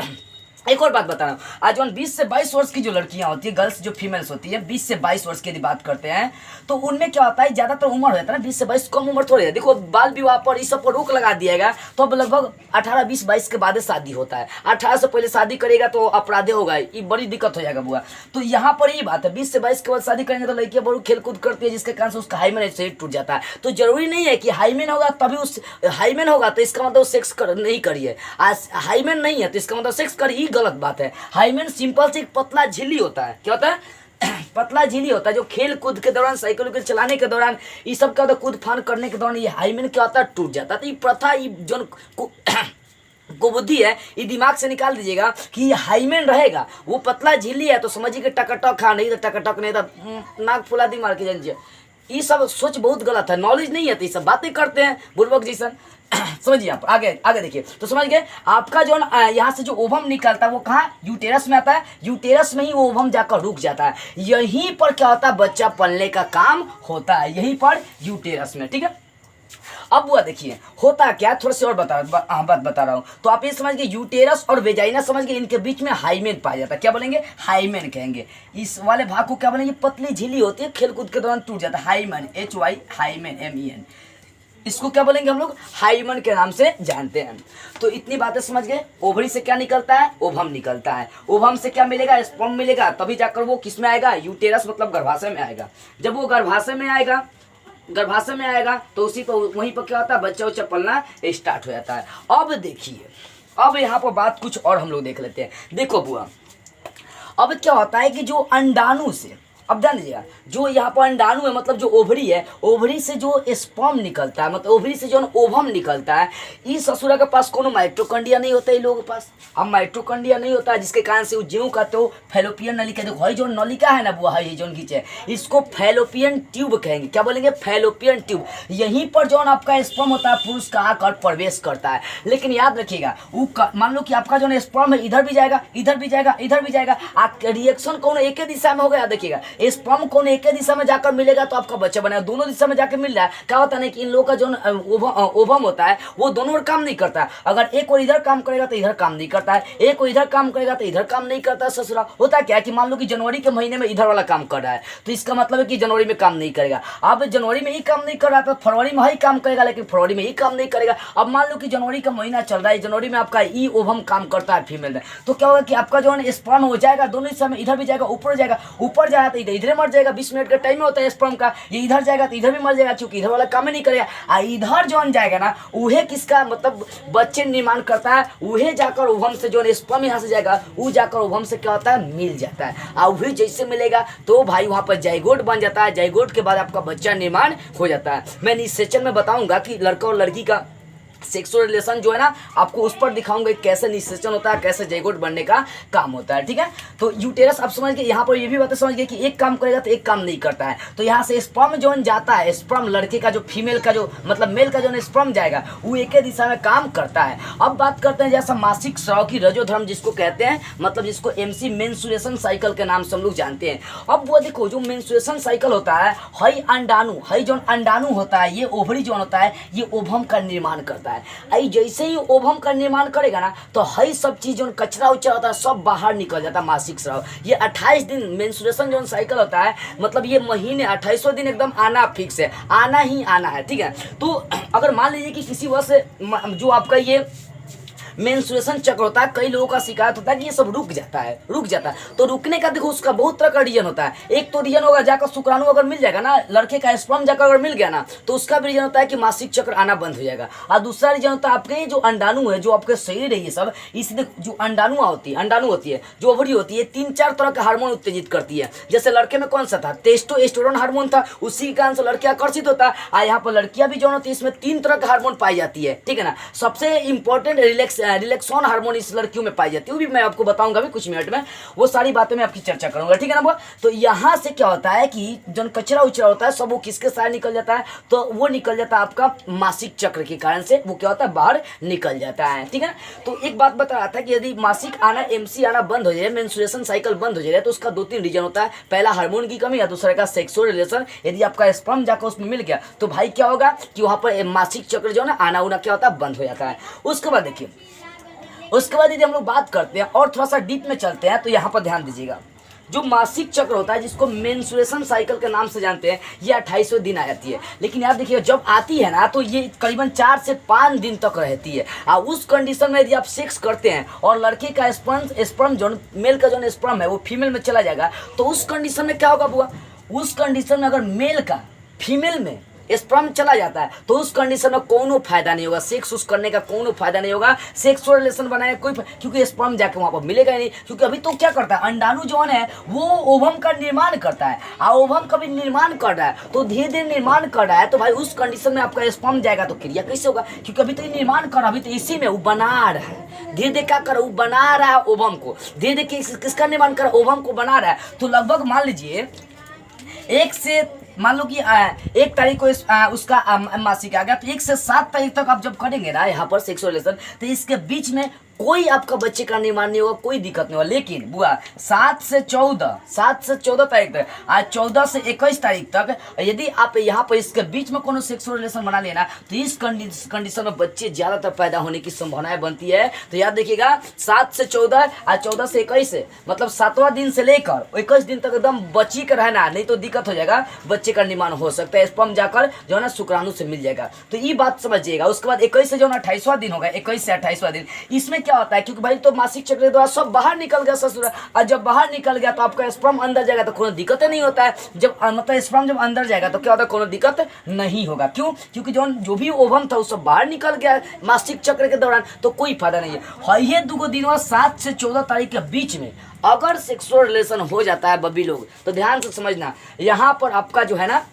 एक और बात बता रहा हूँ। आज 20 से 22 वर्ष की जो लड़कियां होती है, गर्ल्स जो फीमेल्स होती है 20 से 22 वर्ष की यदि बात करते हैं तो उनमें क्या होता है, ज्यादातर उम्र हो जाता है ना 20 से 22, कम उम्र थोड़ी है। देखो बाल विवाह पर इस सब पर रोक लगा दिएगा तो अब लगभग 18, 20, 22 के बाद शादी होता है। 18 से पहले शादी करेगा तो अपराध होगा, ये बड़ी दिक्कत हो जाएगा बुआ। तो यहाँ पर ये बात है 20 से 22 के बाद शादी करेंगे तो लड़कियां बड़ी खेल कूद करती है, जिसके कारण से उसका हाइमेन से टूट जाता है। तो जरूरी नहीं है कि हाइमेन होगा तभी उस हाइमेन होगा तो इसका मतलब सेक्स नहीं करिए, आज हाइमेन नहीं है तो इसका मतलब सेक्स करिए, गलत बात है। हाइमेन सिंपल से एक पतला झिल्ली होता है। क्या होता है? पतला झिल्ली होता है जो खेल कूद के दौरान, साइकिल उइकिल चलाने के दौरान, ये सब क्या होता है, कूद फान करने के दौरान ये हाइमेन क्या होता है, टूट जाता है। तो ये प्रथा ये जो को बुद्धि है ये दिमाग से निकाल दीजिएगा कि हाइमेन रहेगा, वो पतला झिल्ली है तो समझिए कि टकटक खा नहीं, तो टकटक नहीं तो नाक फुला दी मार के जानिए। ये सब सोच बहुत गलत है, नॉलेज नहीं है तो ये सब बातें करते हैं बुर्बक जैसा। समझिए आप आगे आगे देखिए। तो समझ गए आपका जो यहाँ से जो ओवम निकलता है वो कहाँ, यूटेरस में आता है। यूटेरस में ही वो ओवम जाकर रुक जाता है। यहीं पर क्या होता है, बच्चा पलने का काम होता है, यहीं पर यूटेरस में, ठीक है। अब वो देखिए होता क्या, थोड़ा सी और बात बता रहा हूँ। तो आप ये समझ गए यूटेरस और वेजाइना समझ गए, इनके बीच में हाइमेन पाया जाता है। क्या बोलेंगे? हाइमेन कहेंगे। इस वाले भाग को क्या बोलेंगे? पतली झिल्ली होती है, खेलकूद के दौरान टूट जाता है, हाइमेन, HY हाइमेन MEN। इसको क्या बोलेंगे हम लोग? हाइमेन के नाम से जानते हैं। तो इतनी बातें समझ गए। ओवरी से क्या निकलता है? ओवम निकलता है। ओवम से क्या मिलेगा? स्पर्म मिलेगा, तभी जाकर वो किस में आएगा? यूटेरस मतलब गर्भाशय में आएगा। जब वो गर्भाशय में आएगा तो उसी पर वहीं पर क्या होता है, बच्चा उच्चा पलना स्टार्ट हो जाता है। अब देखिए, अब यहाँ पर बात कुछ और हम लोग देख लेते हैं। देखो बुआ, अब क्या होता है कि जो अंडाणु से, अब ध्यान दीजिएगा, जो यहाँ पर अंडाणु है मतलब जो ओवरी है, ओवरी से जो स्पर्म निकलता है, मतलब ओवरी से जो ओवम निकलता है, इस ससुरा के पास कोनो माइटोकॉन्ड्रिया नहीं होता है लोगों के पास। अब माइटोकॉन्ड्रिया नहीं होता है, जिसके कारण से वो ज्यों कहते हो फैलोपियन नलिका। देखो हई जो नलिका है ना वो हई जो खींचे, इसको फैलोपियन ट्यूब कहेंगे। क्या बोलेंगे? Fallopian tube. यहीं पर जो आपका स्पर्म होता है पुरुष का आकर प्रवेश करता है। लेकिन याद रखिएगा, वो मान लो कि आपका जो स्पर्म है इधर भी जाएगा, इधर भी जाएगा, इधर भी जाएगा, रिएक्शन कौन एक ही दिशा में हो गया। देखिएगा स्पर्म कौन एक ही दिशा में जाकर मिलेगा तो आपका बच्चा बनेगा, दोनों दिशा में जाकर मिल रहा है, क्या होता है ना कि इन लोगों का जो ओवम होता है वो दोनों ओर काम नहीं करता है। अगर एक और इधर काम करेगा तो इधर काम नहीं करता है, एक और इधर काम करेगा तो इधर काम नहीं करता है। ससुरा होता क्या है कि मान लो कि जनवरी के महीने में इधर वाला काम कर रहा है तो इसका मतलब है कि जनवरी में काम नहीं करेगा। अब जनवरी में ही काम नहीं कर रहा तो फरवरी में ही काम करेगा, लेकिन फरवरी में ही काम नहीं करेगा। अब मान लो कि जनवरी का महीना चल रहा है, जनवरी में आपका ई ओवम काम करता है फीमेल में, तो क्या होगा कि आपका जो है स्पर्म हो जाएगा दोनों हिस्सा में, इधर भी जाएगा ऊपर जाएगा, ऊपर जाएगा तो इधर मर जाएगा। 20 मिनट का टाइम होता है स्पर्म का, ये इधर जाएगा तो इधर भी मर जाएगा क्योंकि इधर वाला काम ही नहीं करेगा। इधर जो जाएगा ना उहे किसका मतलब बच्चे निर्माण करता है, उहे जाकर ओवम से जो स्पर्म यहाँ से जाएगा वो जाकर ओवम से क्या होता है मिल जाता है, और वही जैसे मिलेगा तो भाई वहाँ पर जाइगोट बन जाता है। जाइगोट के बाद आपका बच्चा निर्माण हो जाता है। मैं इस सेशन में बताऊंगा कि लड़का और लड़की का सेक्सुअल रिलेशन जो है ना आपको उस पर दिखाऊंगा कैसे निषेचन होता है, कैसे जाइगोट बनने का काम होता है। ठीक है, तो यूटेरस आप समझ गए, यहाँ पर ये भी बातें समझ गए कि एक काम करेगा तो एक काम नहीं करता है। तो यहाँ से स्पर्म जो जाता है, स्पर्म लड़के का जो फीमेल का जो मतलब मेल का जो स्पर्म जाएगा वो एक ही दिशा में काम करता है। अब बात करते हैं जैसा मासिक स्राव की रजोधर्म जिसको कहते हैं, मतलब जिसको MC मेंस्ट्रुएशन साइकिल के नाम से हम लोग जानते हैं। अब वो देखो जो मेंस्ट्रुएशन साइकिल होता है, हई अंडाणु, हई जो अंडाणु होता है, ये ओवरी जो होता है ये ओवम का निर्माण करता है। आई जैसे ही ओवम का निर्माण करेगा ना तो हई सब चीज जो कचरा उचरा होता है सब बाहर निकल जाता है। मासिक स्राव ये 28 दिन मेंस्ट्रुएशन जो साइकिल होता है, मतलब ये महीने 28वां दिन एकदम आना फिक्स है, आना ही आना है। ठीक है, तो अगर मान लीजिए कि किसी वजह से जो आपका ये मेंस्ट्रुएशन चक्र होता है, कई लोगों का शिकायत होता है कि ये सब रुक जाता है। तो रुकने का देखो उसका बहुत तरह का रीजन होता है। एक तो रीजन होगा जाकर शुक्राणु अगर मिल जाएगा ना, लड़के का स्पर्म जाकर अगर मिल गया ना तो उसका भी रीजन होता है कि मासिक चक्र आना बंद हो जाएगा। और दूसरा रीजन होता है आपके जो अंडाणु है, जो आपके शरीर है ये सब, इसलिए जो अंडाणु होती है, जो ओवरी होती है, 3-4 तरह के हार्मोन उत्तेजित करती है। जैसे लड़के में कौन सा था, टेस्टोस्टेरोन हार्मोन था, उसी के कारण से लड़के आकर्षित होता है। और यहाँ पर लड़कियां भी जो होती है इसमें 3 तरह के हार्मोन पाई जाती है। ठीक है ना, सबसे इंपॉर्टेंट रिलैक्सोन हार्मोन इस लड़कियों में पाई जाती है, वो भी मैं आपको बताऊंगा भी कुछ मिनट में, वो सारी बातें मैं आपकी चर्चा करूंगा। ठीक है ना। तो यहाँ से क्या होता है कि जो कचरा उचरा होता है सब वो किसके साथ निकल जाता है, तो वो निकल जाता है आपका मासिक चक्र के कारण से, वो क्या होता है बाहर निकल जाता है। ठीक है ना, तो एक बात बता रहा था कि यदि मासिक आना MC आना बंद हो जाए, मेंस्ट्रुएशन साइकिल बंद हो जाए, तो उसका 2-3 रीजन होता है। पहला हार्मोन की कमी, या दूसरा का सेक्सुअल रिलेशन। यदि आपका स्पर्म जाकर उसमें मिल गया तो भाई क्या होगा कि वहां पर मासिक चक्र जो है ना आना उना क्या होता है बंद हो जाता है। उसके बाद देखिए, उसके बाद यदि हम लोग बात करते हैं और थोड़ा सा डीप में चलते हैं तो यहाँ पर ध्यान दीजिएगा, जो मासिक चक्र होता है जिसको मेंस्ट्रुएशन साइकिल के नाम से जानते हैं, ये 28वें दिन आ जाती है। लेकिन यार देखिए जब आती है ना तो ये करीबन 4 से 5 दिन तक रहती है। और उस कंडीशन में यदि आप सेक्स करते हैं और लड़के का स्पर्म जो मेल का जो स्पर्म है वो फीमेल में चला जाएगा, तो उस कंडीशन में क्या होगा बुआ, उस कंडीशन में अगर मेल का फीमेल में स्पर्म चला जाता है तो उस कंडीशन में कोनो फायदा नहीं होगा, सेक्स उस करने का कोनो फायदा नहीं होगा, सेक्सुअल रिलेशन बनाने कोई, क्योंकि स्पर्म जाके वहां पर मिलेगा ही नहीं। क्योंकि अभी तो क्या करता है, अंडाणु जो है वो ओवम का निर्माण करता है, और ओवम का भी निर्माण कर रहा है, तो धीरे धीरे निर्माण कर रहा है, तो भाई उस कंडीशन में आपका स्पर्म जाएगा तो क्रिया कैसे होगा, क्योंकि अभी तो ये निर्माण कर रहा है, अभी तो इसी में वो बना रहा है, धीरे धीरे क्या कर रहा है, वो बना रहा है ओवम को, धीरे धीरे किसका निर्माण कर रहा है, ओवम को बना रहा है। तो लगभग मान लीजिए 1 से मान लो कि 1 तारीख को उसका मासिक आ गया, तो 1 से 7 तारीख तक आप जब करेंगे ना यहाँ पर सेक्सुअल रिलेशन, तो इसके बीच में कोई आपका बच्चे का निर्माण नहीं होगा, कोई दिक्कत नहीं होगा। लेकिन बुआ 7 से 14 तारीख तक, आज 14 से 21 तारीख तक यदि आप यहाँ पर इसके बीच में कोनो सेक्सुअल रिलेशन बना लेना तो इस कंडीशन में बच्चे ज्यादातर पैदा होने की संभावनाएं बनती है। तो याद देखिएगा 7 से 14 आज 14 से 21 मतलब 7वां दिन से लेकर 21 दिन तक एकदम बची कर रहना, नहीं तो दिक्कत हो जाएगा, बच्चे का निर्माण हो सकता है, स्पर्म जाकर जो है ना शुक्राणु से मिल जाएगा। तो ये बात समझिएगा। उसके बाद 21 से जो ना 28वां दिन होगा, 21 से 28वां दिन, इसमें क्या होता है, क्योंकि भाई तो मासिक चक्र द्वारा सब बाहर निकल गया ससुर, और जब बाहर निकल गया तो आपका स्पर्म अंदर जाएगा तो कोई दिक्कत नहीं होता है। जब मतलब स्पर्म जब अंदर जाएगा तो क्या होता है, कोई दिक्कत नहीं होगा। क्यों, क्योंकि जो भी ओवम था वो सब बाहर निकल गया मासिक चक्र के दौरान, तो कोई फायदा नहीं है। ये 2 दिन 7 से 14 तारीख के बीच में अगर सेक्सुअल रिलेशन हो जाता है बब्बी लोग, तो ध्यान से समझना, यहाँ पर आपका जो है ना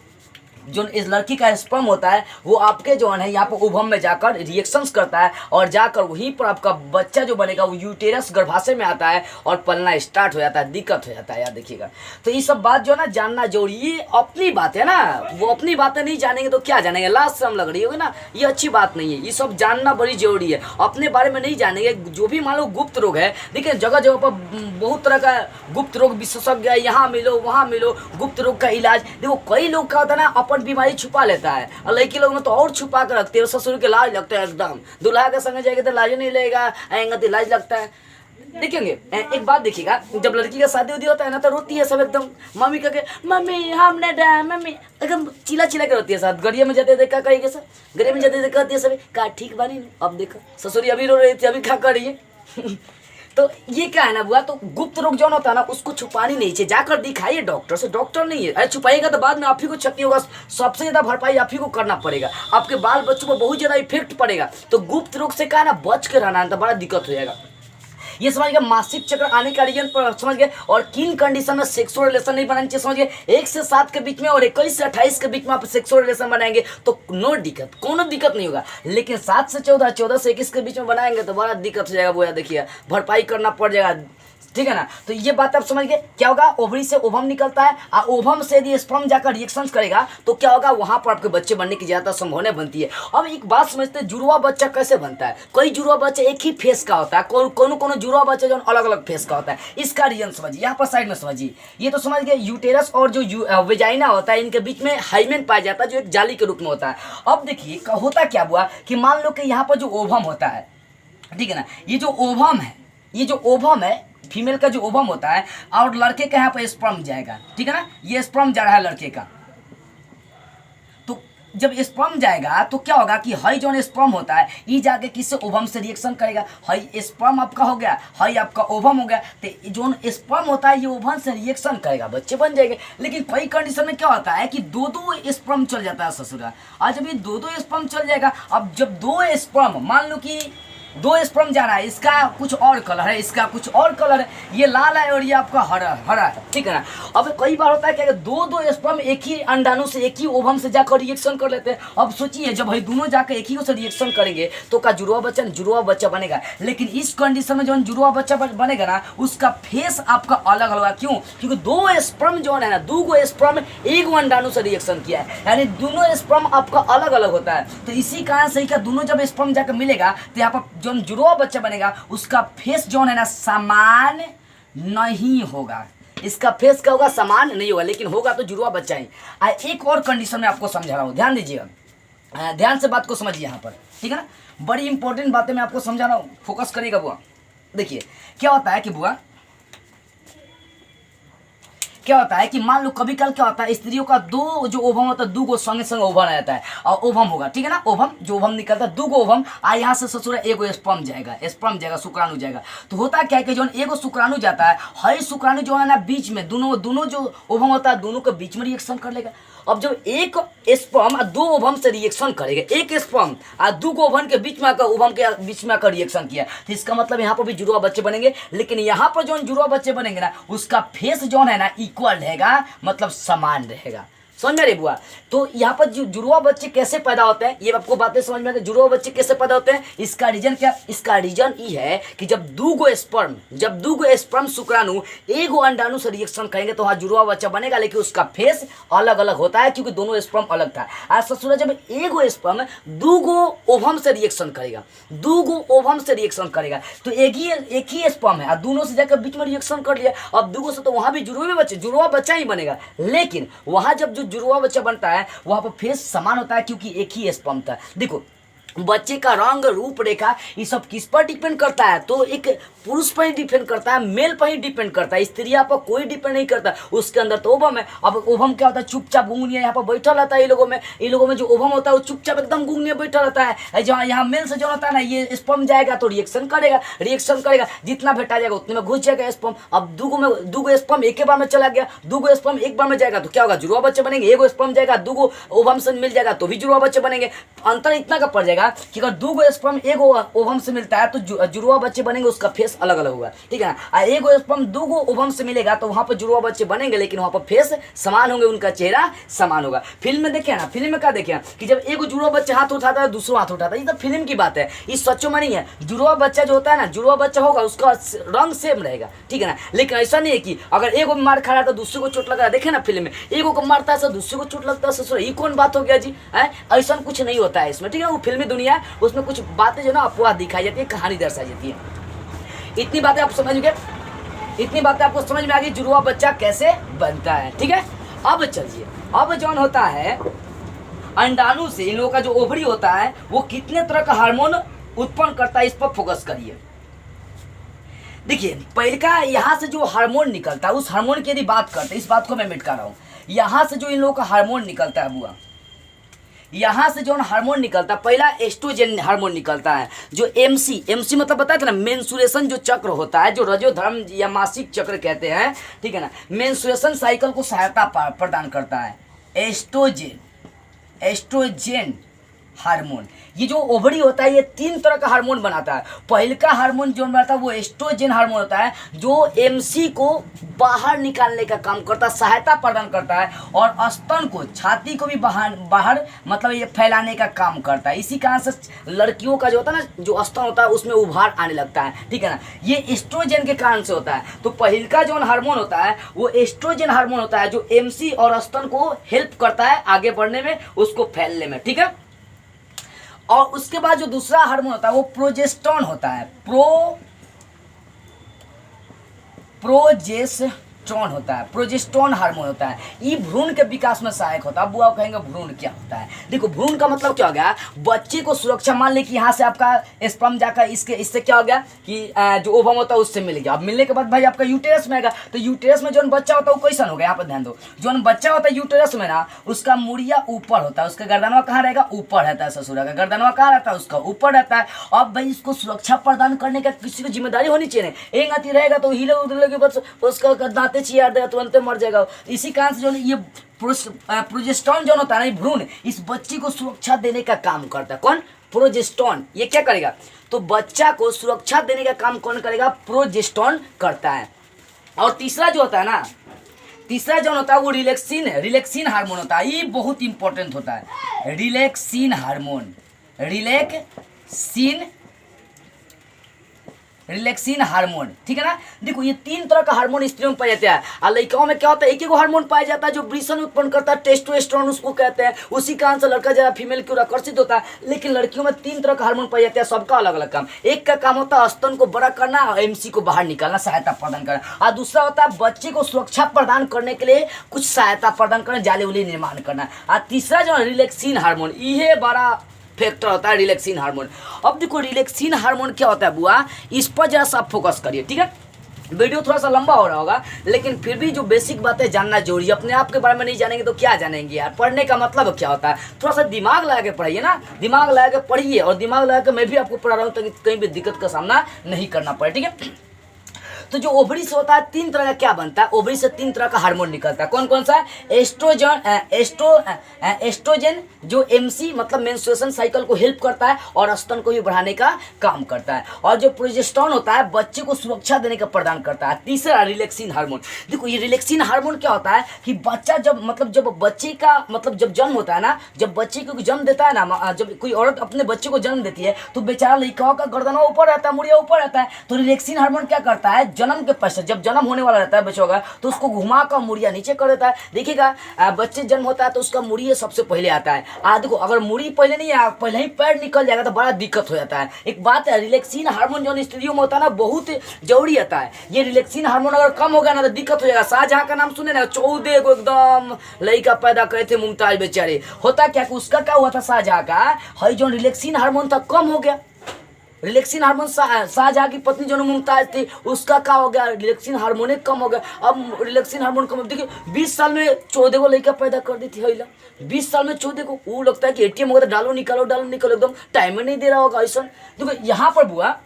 जो इस लड़की का स्पर्म होता है वो आपके जो है यहाँ पर ओवम में जाकर रिएक्शंस करता है और जाकर वहीं पर आपका बच्चा जो बनेगा वो यूटेरस गर्भाशय में आता है और पलना स्टार्ट हो जाता है, दिक्कत हो जाता है। यार देखिएगा, तो ये सब बात जो है ना जानना जरूरी, ये अपनी बात है ना, वो अपनी बातें नहीं जानेंगे तो क्या जानेंगे, लास्ट शर्म लग रही होगी ना, ये अच्छी बात नहीं है। ये सब जानना बड़ी जरूरी है, अपने बारे में नहीं जानेंगे। जो भी मान लो गुप्त रोग है, देखिए जगह जगह पर बहुत तरह का गुप्त रोग विशेषज्ञ है, यहाँ मिलो वहाँ मिलो, गुप्त रोग का इलाज। देखो कई लोग क्या होता है ना, अपन बीमारी छुपा लेता है, और लड़की लोग में तो और छुपा कर रखते हैं, ससुर के लाज लगता है एकदम, दुल्हा के संग जाएगा तो लाज नहीं लगेगा, आएंगे तो लाज लगता है। देखेंगे एक बात देखिएगा, जब लड़की का शादी उदी होता है ना तो रोती है सब एकदम, मम्मी कह के मम्मी हमने डा मम्मी एकदम चिल्ला चिल्ला के रोती है। साथ गड़िया में जाते देखा कहेंगे सब, गड़िया में जाते कहती है सब का ठीक बानी, अब देखो ससुरी अभी रो रही थी, अभी क्या कर रही है। तो ये क्या है ना बुआ, तो गुप्त रोग जो होता है ना उसको छुपानी नहीं चाहिए, जाकर दिखाइए डॉक्टर से, डॉक्टर नहीं है, अरे छुपाएगा तो बाद में आप ही को क्षति होगा, सबसे ज्यादा भरपाई आप ही को करना पड़ेगा, आपके बाल बच्चों को बहुत ज्यादा इफेक्ट पड़ेगा। तो गुप्त रोग से क्या है ना बच के रहना, तो बड़ा दिक्कत हो जाएगा। ये समझ गए मासिक चक्र आने का रीजन पर समझ गए, और किन कंडीशन में सेक्सुअल रिलेशन नहीं बनानी चाहिए समझ गए। 1 से 7 के बीच में और 21 से 28 के बीच में आप सेक्सुअल रिलेशन बनाएंगे तो नो दिक्कत, कोनो दिक्कत नहीं होगा। लेकिन 7 से 14, 14 से 21 के बीच में बनाएंगे तो बड़ा दिक्कत हो जाएगा। वो यार देखिए भरपाई करना पड़ जाएगा, ठीक है ना। तो ये बात आप समझ गए। क्या होगा, ओवरी से ओवम निकलता है और ओवम से यदि स्पर्म जाकर रिएक्शंस करेगा तो क्या होगा, वहां पर आपके बच्चे बनने की ज्यादा संभावना बनती है। अब एक बात समझते हैं, जुड़वा बच्चा कैसे बनता है। कोई जुड़वा बच्चा एक ही फेस का होता है, कोनो जुड़वा बच्चा जो अलग अलग फेस का होता है। इसका रीजन समझिए, यहाँ पर साइड में समझिए। ये तो समझ गए यूटेरस और जो वेजाइना होता है इनके बीच में हाइमेन पाया जाता है जो एक जाली के रूप में होता है। अब देखिए होता क्या हुआ कि मान लो कि यहाँ पर जो ओवम होता है, ठीक है ना, ये जो ओवम है, ये जो ओवम है फीमेल का जो ओवम होता है और लड़के के यहाँ पर स्पर्म जाएगा, ठीक है ना, ये स्पर्म जा रहा है लड़के का। तो जब स्पर्म जाएगा तो क्या होगा कि हई जो स्पर्म होता है ये जाके किससे ओवम से रिएक्शन करेगा। हई स्पर्म आपका हो गया, हई आपका ओवम हो गया, तो जो स्पर्म होता है ये ओवम से रिएक्शन करेगा, बच्चे बन जाएंगे। लेकिन कई कंडीशन में क्या होता है कि दो स्पर्म चल जाता है ससुरा। आज जब ये दो स्पर्म चल जाएगा, अब जब 2 स्पर्म मान लो कि 2 स्पर्म जा रहा है, इसका कुछ और कलर है, इसका कुछ और कलर है, ये लाल है और ये आपका हरा है, ठीक है ना। अब कई बार होता है कि दो स्पर्म एक ही अंडाणु से एक ही ओवम से जाकर रिएक्शन कर लेते हैं। अब सोचिए जब भाई दोनों जाकर एक ही से रिएक्शन करेंगे तो क्या जुड़वा बच्चा बनेगा। लेकिन इस कंडीशन में जो जुड़वा बच्चा बनेगा ना उसका फेस आपका अलग अलग, क्यों, क्योंकि 2 स्पर्म जो है ना, 2 स्पर्म एक अंडाणु से रिएक्शन किया है, यानी दोनों स्पर्म आपका अलग अलग होता है। तो इसी कारण से क्या दोनों जब स्पर्म जाकर मिलेगा तो यहाँ पर जो जुड़वा बच्चा बनेगा उसका फेस जो है ना समान नहीं होगा। इसका फेस क्या होगा, समान नहीं होगा, लेकिन होगा तो जुड़वा बच्चा ही। एक और कंडीशन में आपको समझा रहा हूँ, ध्यान दीजिएगा, ध्यान से बात को समझिए यहाँ पर, ठीक है ना। बड़ी इंपॉर्टेंट बातें मैं आपको समझा रहा हूँ, फोकस करिएगा बुआ। देखिए क्या होता है कि बुआ, क्या होता है कि मान लो कभी कल क्या होता है, स्त्रियों का 2 जो ओवम होता है 2 संगे संगे ओवम आ जाता है और ओवम होगा, ठीक है ना। ओवम जो ओवम निकलता है 2 ओवम आ, यहाँ से ससुर 1 स्पर्म जाएगा, शुक्राणु जाएगा। तो होता क्या है कि जो 1 शुक्राणु जाता है, हर शुक्राणु जो है ना बीच में दोनों जो ओवम होता है दोनों के बीच में रिएक्शन कर लेगा। अब जब 1 स्पर्म 2 ओवम से रिएक्शन करेगा, 1 स्पर्म 2 ओवम के बीच में आकर ओवम के बीच में आकर रिएक्शन किया, तो इसका मतलब यहाँ पर भी जुड़वा बच्चे बनेंगे। लेकिन यहाँ पर जो जुड़वा बच्चे बनेंगे ना उसका फेस जो है ना इक्वल रहेगा, मतलब समान रहेगा। समझ में रही बुआ। तो यहाँ पर जुड़वा बच्चे कैसे पैदा होते हैं, ये आपको बातें समझ में आ गई। जुड़वा बच्चे कैसे पैदा होते हैं, इसका रीजन क्या, इसका रीजन ये है कि जब 2 स्पर्म शुक्राणु 1 अंडाणु से रिएक्शन करेंगे तो वहाँ जुड़वा बच्चा बनेगा, लेकिन उसका फेस अलग अलग होता है क्योंकि दोनों स्पर्म अलग था। आज ससुरा जब 1 स्पर्म 2 ओवम से रिएक्शन करेगा, 2 ओवम से रिएक्शन करेगा तो एक ही स्पर्म है, दोनों से जाकर बीच में रिएक्शन कर लिया। अब 2 से तो वहाँ भी जुड़वा बच्चा ही बनेगा, लेकिन वहाँ जब जो जुड़वा बच्चा बनता है वहां पर फेस समान होता है क्योंकि एक ही स्पर्म था। देखो बच्चे का रंग रूप रेखा ये सब किस पर डिपेंड करता है, तो एक पुरुष पर ही डिपेंड करता है, मेल पर ही डिपेंड करता है, स्त्रियां पर कोई डिपेंड नहीं करता। उसके अंदर तो ओवम है। अब ओवम क्या होता है, चुपचाप गुंगनिया यहाँ पर बैठा रहता है। इन लोगों में जो ओवम होता है वो चुपचाप एकदम गुंगनिया बैठा रहता है। जहाँ यहाँ मेल से जो होता है ना ये स्पर्म जाएगा तो रिएक्शन करेगा, जितना भेटा जाएगा उतने में घुस जाएगा स्पर्म। अब 2 स्पर्म एक बार में चला गया, 2 स्पर्म एक बार में जाएगा तो क्या होगा, जुड़वा बच्चे बनेंगे। 1 स्पर्म जाएगा 2 ओवम से मिल जाएगा तो भी जुड़वा बच्चे बनेंगे। अंतर इतना का पड़ जाएगा जाएगा कि अगर 2 स्पर्म एगो ओवम से मिलता है तो जुड़वा बच्चे बनेंगे, उसका फेस अलग अलग होगा, ठीक है ना। और एगो स्पर्म 2 ओवम से मिलेगा तो वहाँ पर जुड़वा बच्चे बनेंगे, लेकिन वहाँ पर फेस समान होंगे, उनका चेहरा समान होगा। फिल्म में देखे ना, फिल्म में क्या देखे कि जब एगो जुड़वा बच्चा हाथ उठाता है दूसरा हाथ उठाता है, ये तो फिल्म की बात है, ये सच्चों में नहीं है। जुड़वा बच्चा जो होता है ना, जुड़वा बच्चा होगा उसका रंग सेम रहेगा, ठीक है ना। लेकिन ऐसा नहीं है कि अगर एगो मार खा रहा है तो दूसरे को चोट लगा, देखे ना फिल्म में एगो को मारता है दूसरे को चोट लगता है, ससुर ये कौन बात हो गया जी है। ऐसा कुछ नहीं होता है इसमें, ठीक है। वो फिल्मी दुनिया है, उसमें कुछ बातें जो ना अफवाह दिखाई जाती है, कहानी दर्शाई जाती है। इतनी बातें आप समझ गए, इतनी बातें आपको समझ में आ गई जुड़वा बच्चा कैसे बनता है, ठीक है। अब चलिए, अब जौन होता है अंडाणु से इन लोगों का जो ओवरी होता है वो कितने तरह का हार्मोन उत्पन्न करता है, इस पर फोकस करिए। देखिए पहले का यहाँ से जो हार्मोन निकलता है, उस हार्मोन की यदि बात करते हैं, इस बात को मैं मिटा रहा हूँ। यहाँ से जो इन लोगों का हार्मोन निकलता है बुआ, यहाँ से जो हार्मोन निकलता है, पहला एस्ट्रोजन हार्मोन निकलता है, जो एमसी मतलब बताया था ना, मेंस्ट्रुएशन जो चक्र होता है, जो रजोधर्म या मासिक चक्र कहते हैं, ठीक है ना, मेंस्ट्रुएशन साइकिल को सहायता प्रदान करता है एस्ट्रोजन हार्मोन। ये जो ओवरी होता है ये 3 तरह का हार्मोन बनाता है। पहले का हार्मोन जो बनाता है वो एस्ट्रोजन हार्मोन होता है, जो एमसी को बाहर निकालने का काम करता है, सहायता प्रदान करता है, और स्तन को, छाती को भी बाहर मतलब ये फैलाने का काम करता है। इसी कारण से लड़कियों का जो होता है ना, जो स्तन होता है उसमें उभार आने लगता है, ठीक है ना, ये एस्ट्रोजन के कारण से होता है। तो पहले का जो हार्मोन होता है वो एस्ट्रोजन हार्मोन होता है, जो एमसी और स्तन को हेल्प करता है आगे बढ़ने में, उसको फैलने में, ठीक है। और उसके बाद जो दूसरा हार्मोन होता है वो प्रोजेस्टेरोन होता है, प्रोजेस्टेरोन होता है, प्रोजेस्टेरोन हार्मोन होता है। ये भ्रूण के विकास में सहायक होता है। अब आप कहेंगे भ्रूण क्या होता है? देखो भ्रूण का मतलब क्या हो गया, बच्चे को सुरक्षा, मान ले कि यहाँ से आपका स्पर्म जाकर इससे क्या हो गया कि जो ओवम होता है उससे मिल गया। अब मिलने के बाद भाई आपका यूटेरस में आएगा, तो यूटेरस में जो बच्चा होता है वो कैसा होगा, यहाँ पर ध्यान दो, जो बच्चा होता है यूटेरस में ना, उसका मुड़िया ऊपर होता है, उसका गर्दनवा कहाँ रहेगा, ऊपर रहता है, ससुरा का गर्दनवा कहाँ रहता है, उसका ऊपर रहता है। अब भाई इसको सुरक्षा प्रदान करने का किसी को जिम्मेदारी होनी चाहिए, एक आती रहेगा तो हिले उधले के बस उसका दांते चियार देगा, तुरंत मर जाएगा। इसी कारण से जो ये प्रोजेस्टेरोन जो होता है ना, भ्रूण इस बच्ची को सुरक्षा देने का काम करता है। कौन? प्रोजेस्टेरोन। ये क्या करेगा, तो बच्चा को सुरक्षा देने का काम कौन करेगा, प्रोजेस्टेरोन करता है। और तीसरा जो होता है ना, तीसरा जो होता है वो रिलैक्सिन हार्मोन होता है। ये बहुत इंपॉर्टेंट होता है, रिलैक्सिन हार्मोन, रिलैक्सिन हार्मोन, ठीक है ना। देखो ये 3 तरह का हार्मोन स्त्रियों में पाया जाता है, और लड़काओं में क्या होता है, एक ही हार्मोन पाया जाता है जो वृषण उत्पन्न करता है, टेस्टोस्टेरोन उसको कहते हैं। उसी कारण से लड़का ज्यादा फीमेल की ओर आकर्षित होता है। लेकिन लड़कियों में 3 तरह का हार्मोन पाया जाता है, सबका अलग अलग काम। एक का काम होता है स्तन को बड़ा करना और एमसी को बाहर निकालना, सहायता प्रदान करना, और दूसरा होता है बच्चे को सुरक्षा प्रदान करने के लिए कुछ सहायता प्रदान करना, जाले उले निर्माण करना, और तीसरा जो रिलैक्सिन हार्मोन, ये बड़ा फैक्टर होता है रिलैक्सिन हार्मोन। अब देखो रिलैक्सिन हार्मोन क्या होता है बुआ, इस पर जरा सा फोकस करिए, ठीक है। वीडियो थोड़ा सा लंबा हो रहा होगा, लेकिन फिर भी जो बेसिक बातें जानना जरूरी है। अपने आप के बारे में नहीं जानेंगे तो क्या जानेंगे यार। पढ़ने का मतलब क्या होता है, थोड़ा सा दिमाग लगा के पढ़िए ना, दिमाग लगा के पढ़िए, और दिमाग लगा के मैं भी आपको पढ़ा रहा हूँ ताकि कहीं भी दिक्कत का सामना नहीं करना पड़े, ठीक है। तो जो ओवरी से होता है 3 तरह का क्या बनता है, ओवरी से 3 तरह का हार्मोन निकलता है। कौन कौन सा? एस्ट्रोजन जो एमसी मतलब मेंस्ट्रुएशन साइकिल को हेल्प करता है और स्तन को भी बढ़ाने का काम करता है, और जो प्रोजेस्टेरोन होता है बच्चे को सुरक्षा देने का प्रदान करता है। तीसरा रिलैक्सिन हार्मोन। देखो ये रिलैक्सिन हार्मोन क्या होता है कि बच्चा जब बच्चे का जब जन्म होता है ना, जब बच्चे को जन्म देता है ना, जब कोई औरत अपने बच्चे को जन्म देती है तो बेचारा लड़का का गर्दनवा ऊपर रहता है, मुड़िया ऊपर रहता है। तो रिलैक्सिन हार्मोन क्या करता है, जन्म के पश्चात जब जन्म होने वाला रहता है बच्चा होगा तो उसको घुमा कर मुड़िया नीचे कर देता है। देखिएगा बच्चे जन्म होता है तो उसका मुड़िया सबसे पहले आता है। देखो अगर मुड़ी पहले नहीं आया, पहले ही पैर निकल जाएगा तो बड़ा दिक्कत हो जाता है। एक बात है, रिलैक्सिन हार्मोन जो स्त्रियों में होता है ना बहुत जरूरी आता है। ये रिलैक्सिन हार्मोन अगर कम हो गया ना तो दिक्कत हो जाएगा। शाहजहां का नाम सुने ना, 14 को एकदम लड़का पैदा करे थे मुमताज बेचारे। होता क्या कि उसका क्या हुआ था, शाहजहां का है जो रिलैक्सिन हार्मोन था कम हो गया। रिलैक्सिन हार्मोन शाहजहां की पत्नी जो मुमताज थी उसका क्या हो गया, रिलैक्सिन हार्मोन कम हो गया। अब रिलैक्सिन हार्मोन कम, देखिए 20 साल में 14 को लड़का पैदा कर दी थी हैला, 20 साल में 14 को। वो लगता है कि एटीएम होगा तो डालो निकालो एकदम टाइम में नहीं दे रहा होगा ऐसा। देखो यहाँ पर बुआ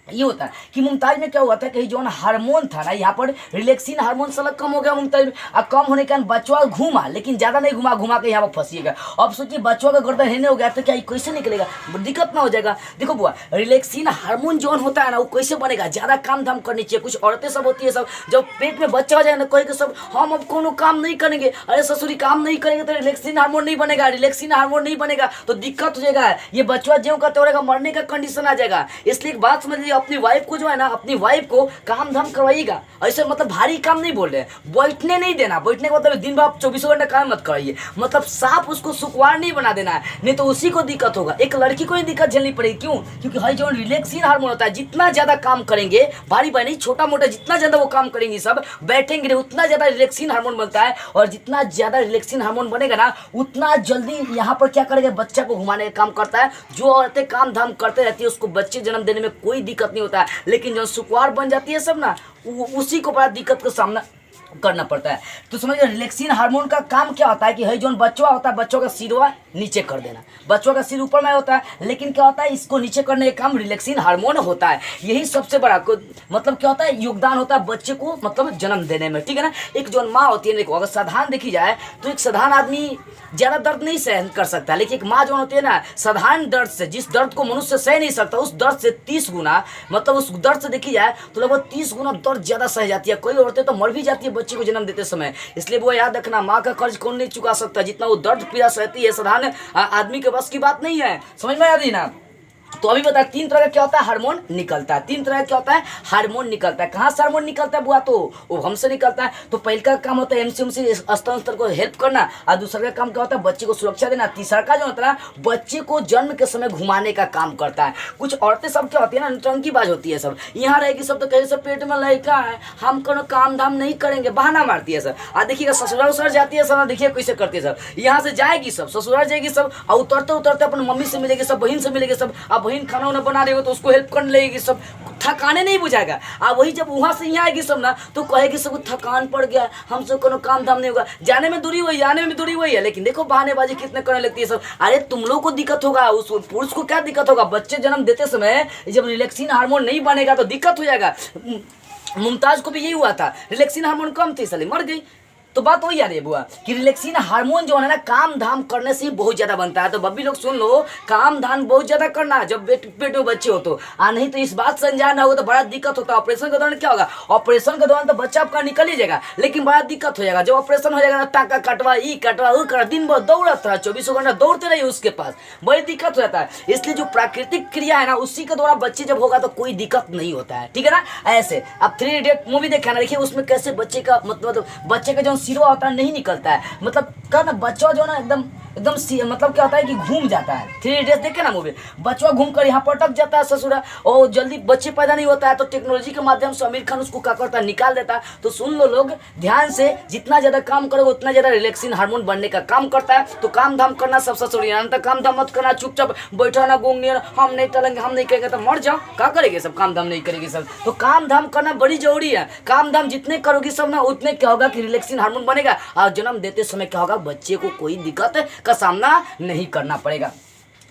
ये होता है कि मुमताज में क्या हुआ था कि जो हार्मोन था ना यहाँ पर रिलैक्सिन हार्मोन साला कम हो गया मुमताज में। अब कम होने के कारण बच्चा घूमा, लेकिन ज़्यादा नहीं घुमा, घुमा के यहाँ पर फंसिएगा। अब सोचिए बच्चों का गर्दन हिलने हो गया तो क्या ये कैसे निकलेगा, दिक्कत ना हो जाएगा। देखो बुआ, रिलैक्सिन हार्मोन जो होता है ना वो कैसे बनेगा, ज़्यादा काम धाम करनी चाहिए। कुछ औरतें सब होती है सब जब पेट में बच्चा हो जाए ना कहेगा सब हम अब कोनो काम नहीं करेंगे, अरे ससुरी काम नहीं करेंगे तो रिलैक्सिन हार्मोन नहीं बनेगा, रिलैक्सिन हार्मोन नहीं बनेगा तो दिक्कत हो जाएगा, ये बच्चा ज्यों का त्यों रहेगा, मरने का कंडीशन आ जाएगा। इसलिए एक बात समझ लीजिए, अपनी वाइफ को जो है ना, अपनी वाइफ को काम धाम करवाइएगा। ऐसे मतलब भारी काम नहीं बोल रहे, बैठने नहीं देना, बैठने का मतलब दिन भर आप 24 घंटा काम मत कराइए, मतलब साफ उसको सुखवार नहीं बना देना है, नहीं तो उसी को दिक्कत होगा। एक लड़की को ही दिक्कत झेलनी पड़ेगी, क्यों? क्योंकि हर जो रिलैक्सिन हार्मोन होता है, जितना ज्यादा काम करेंगे, भारी भारी नहीं छोटा मोटा जितना ज्यादा वो काम करेंगे सब बैठेंगे नहीं, उतना ज्यादा रिलैक्सिन हार्मोन बनता है। और जितना ज्यादा रिलैक्सिन हार्मोन बनेगा ना उतना जल्दी यहाँ पर क्या करेगा, बच्चा को घुमाने का काम करता है। जो औरतें काम धाम करते रहती है उसको बच्चे जन्म देने में कोई दिक्कत नहीं होता है, लेकिन जो सुकुमार बन जाती है सब ना, उसी को बड़ा दिक्कत का सामना करना पड़ता है। तो समझिए रिलैक्सिन हार्मोन का काम क्या होता है कि जो बच्चा होता है बच्चों का सिरवा नीचे कर देना, बच्चों का सिर ऊपर में होता है, लेकिन क्या होता है इसको नीचे करने का काम रिलैक्सिन हार्मोन होता है। यही सबसे बड़ा मतलब क्या होता है, योगदान होता है बच्चे को मतलब जन्म देने में, ठीक है ना। एक जो माँ होती है, देखो अगर साधारण देखी जाए तो एक साधारण आदमी ज़्यादा दर्द नहीं सहन कर सकता, लेकिन एक माँ जो होती है ना, साधारण दर्द से, जिस दर्द को मनुष्य सह नहीं सकता उस दर्द से 30 गुना, मतलब उस दर्द से देखी जाए तो लगभग 30 गुना दर्द ज़्यादा सह जाती है। कई औरतें तो मर भी जाती है बच्चे को जन्म देते समय। इसलिए वो याद रखना, माँ का कर्ज कौन नहीं चुका सकता, जितना वो दर्द पीड़ा सहती है साधारण आदमी के बस की बात नहीं है। समझ में आ रही ना। तो अभी बता, 3 तरह का क्या होता है, हार्मोन निकलता है। 3 तरह का क्या होता है, हार्मोन निकलता है। कहाँ से हार्मोन निकलता है बुआ, तो वो हमसे निकलता है। तो पहले का काम होता है एमसी स्तन स्तर को हेल्प करना, और दूसरा का काम क्या होता है, बच्चे को सुरक्षा देना। तीसरा का जो होता है बच्चे को जन्म के समय घुमाने का काम करता है। कुछ औरतें सब क्या होती है ना, नौटंकीबाज होती है सब, यहाँ रहेगी सब तो कहे सब पेट में लड़का है, हम कोनो काम धाम नहीं करेंगे, बहाना मारती है सब। और देखिएगा ससुराल उसुराल जाती है सब, देखिए कैसे करती है सब, यहाँ से जाएगी सब ससुराल जाएगी सब, और उतरते उतरते अपनी मम्मी से मिलेगी सब, बहन से मिलेगी सब। अब बहन खाना उन्हें बना रही हो तो उसको हेल्प करने लगेगी सब, थकाने नहीं बुझाएगा। अब वही जब वहाँ से यहाँ आएगी सब ना तो कहेगी सब थकान पड़ गया, हमसे कोनो काम धाम नहीं होगा। जाने में दूरी वही, आने में दूरी वही है, लेकिन देखो बहानेबाजी कितने करने लगती है सब। अरे तुम लोग को दिक्कत होगा, उस पुरुष को क्या दिक्कत होगा, बच्चे जन्म देते समय जब रिलैक्सिन हार्मोन नहीं बनेगा तो दिक्कत हो जाएगा। मुमताज को भी यही हुआ था, रिलैक्सिन हार्मोन कम थी, इसलिए मर गई। तो बात वही आ रही है बुआ कि रिलैक्सिन हार्मोन जो है ना काम धाम करने से बहुत ज्यादा बनता है। तो बब्बी लोग सुन लो, काम धाम बहुत ज्यादा करना जब पेट में बच्चे हो तो, नहीं तो इस बात से अनजान होगा तो बड़ा दिक्कत होता है। ऑपरेशन के दौरान क्या होगा, ऑपरेशन के दौरान तो बच्चा आपका निकल ही जाएगा, लेकिन बड़ा दिक्कत हो जाएगा। जब ऑपरेशन हो जाएगा टाका कटवा, ई कटवा, वो कटवा, दिन भर दौड़त रहा, 24 घंटा दौड़ते रहिए उसके पास, बड़ी दिक्कत हो जाता है। इसलिए जो प्राकृतिक क्रिया है ना उसी के द्वारा बच्चे जब होगा तो कोई दिक्कत नहीं होता है, ठीक है ना। ऐसे अब 3 इडियट मूवी देखा ना, देखिए उसमें कैसे बच्चे का मतलब बच्चे का जो सिरवा होता है नहीं निकलता है, मतलब क्या ना बच्चा जो ना एकदम मतलब क्या होता है कि घूम जाता है। 3 इडियट्स देखे ना मूवी, बच्चा घूम कर यहाँ पटक जाता है ससुरा, और जल्दी बच्चे पैदा नहीं होता है तो टेक्नोलॉजी के माध्यम से आमिर खान उसको क्या करता है, निकाल देता है। तो सुन लो लोग ध्यान से, जितना ज्यादा काम करोगे उतना ज्यादा रिलैक्सिन हार्मोन बनने का काम करता है। तो काम धाम करना सब ससुरी, काम धाम मत करना, चुपचाप बैठा ना गूंग नहीं, हम नहीं टलेंगे, हम नहीं करेंगे तो मर जाओ, क्या करेंगे सब, काम धाम नहीं करेंगे सब। तो काम धाम करना बड़ी जरूरी है। काम धाम जितने करोगे सब ना उतने क्या होगा कि रिलैक्सिन हार्मोन बनेगा, और जन्म देते समय क्या होगा, बच्चे को कोई दिक्कत का सामना नहीं करना पड़ेगा।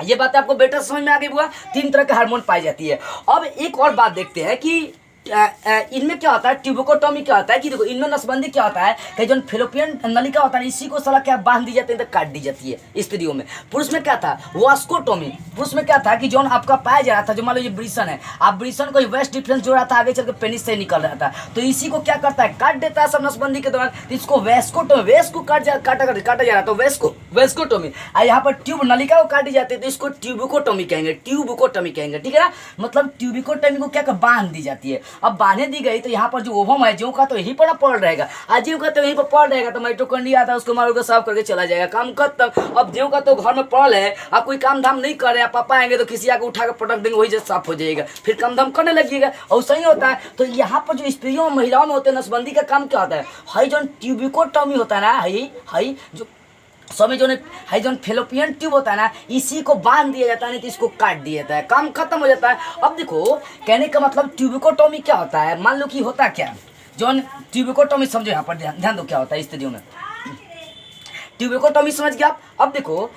ये बात आपको बेटर समझ में आ गई बुआ। 3 तरह के हार्मोन पाई जाती है। अब एक और बात देखते हैं कि इनमें क्या होता है, ट्यूबोकोटॉमी क्या होता है कि देखो इनमें नसबंदी क्या होता है कि जो फेलोपियन नलिका होता है इसी को साला क्या बांध दी जाती है तो काट दी जाती है स्त्रियों में। पुरुष में क्या था, वास्कोटॉमी। पुरुष में क्या था कि जो आपका पाया जा रहा था, जो मान लो ये ब्रिसन है, आप ब्रिसन को वेस्ट डिफरेंस जो रहा था आगे चल के पेनिस से निकल रहा था, तो इसी को क्या करता है, काट देता है सब नसबंदी के दौरान। इसको वेस्कोटॉमी, वेस्ट को काटा जा रहा था, वेस्कोटॉमी। यहाँ पर ट्यूब नलिका को काटी जाती है तो इसको ट्यूबिकोटॉमी कहेंगे, ट्यूबिकोटॉमी कहेंगे, ठीक है ना। मतलब ट्यूबिकोटॉमी को क्या बांध दी जाती है। अब बांधे दी गई तो यहाँ पर जो ओवम है जो का तो यहीं पर पड़ रहेगा, आज जीव का तो यहीं पर पड़ रहेगा, तो माइटोकॉन्ड्रिया आता है उसको मारोगे साफ करके चला जाएगा, काम खत्म। अब जीव का तो घर में पड़ल है, अब कोई काम धाम नहीं कर रहे हैं, पापा आएंगे तो किसी आके उठा के पटक देंगे, वही जैसे साफ हो जाएगा, फिर काम धाम करने लगिएगा, और सही होता है। तो यहाँ पर जो स्त्रियों महिलाओं में होते हैं नसबंदी का काम क्या होता है, हाई जो ट्यूबिकोटॉमी होता है ना, हाई जो समय जो फेलोपियन ट्यूब होता है ना इसी को बांध दिया जाता है, नहीं तो इसको काट दिया जाता है, काम खत्म हो जाता है। अब देखो कहने का मतलब ट्यूबिकोटॉमी क्या होता है, मान लो कि होता क्या, जो ट्यूबिकोटॉमी समझो, यहाँ पर ध्यान दो क्या होता है स्त्रियों में। ट्यूबिकोटॉमी समझ गया आप, अब देखो